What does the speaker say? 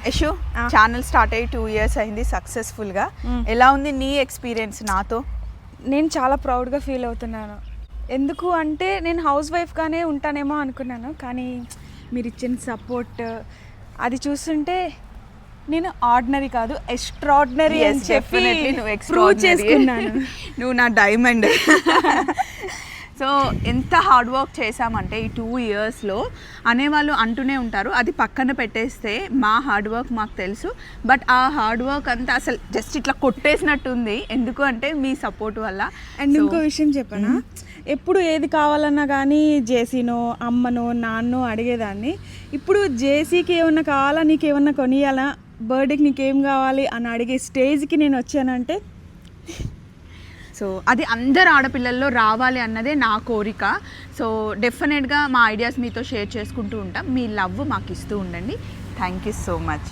Yashu channel start అయ్యి 2 years అయింది సక్సెస్ఫుల్గా. ఎలా ఉంది నీ ఎక్స్పీరియన్స్ నాతో? నేను చాలా ప్రౌడ్గా ఫీల్ అవుతున్నాను. ఎందుకు అంటే నేను హౌస్ వైఫ్గానే ఉంటానేమో అనుకున్నాను, కానీ మీరు ఇచ్చిన సపోర్ట్ అది చూస్తుంటే నేను ఆర్డినరీ కాదు ఎక్స్ట్రాడినరీ అని చెప్పి ప్రూవ్ చేసుకున్నాను. నువ్వు నా డైమండ్. సో ఎంత హార్డ్ వర్క్ చేశామంటే ఈ 2 yearsలో అనేవాళ్ళు అంటూనే ఉంటారు, అది పక్కన పెట్టేస్తే మా హార్డ్ వర్క్ మాకు తెలుసు. బట్ ఆ హార్డ్ వర్క్ అంతా అసలు జస్ట్ ఇట్లా కొట్టేసినట్టుంది, ఎందుకు అంటే మీ సపోర్ట్ వల్ల. అండ్ ఇంకో విషయం చెప్పనా, ఎప్పుడు ఏది కావాలన్నా కానీ జేసీనో అమ్మనో నాన్నో అడిగేదాన్ని. ఇప్పుడు జేసీకి ఏమన్నా కావాలా, నీకు ఏమన్నా కొనియాలా, బర్త్డేకి నీకేం కావాలి అని అడిగే స్టేజ్కి నేను వచ్చానంటే సో అది అందరు ఆడపిల్లల్లో రావాలి అన్నదే నా కోరిక. సో డెఫినెట్గా మా ఐడియాస్ మీతో షేర్ చేసుకుంటూ ఉంటాం. మీ లవ్ మాకు ఇస్తూ ఉండండి. Thank you so much.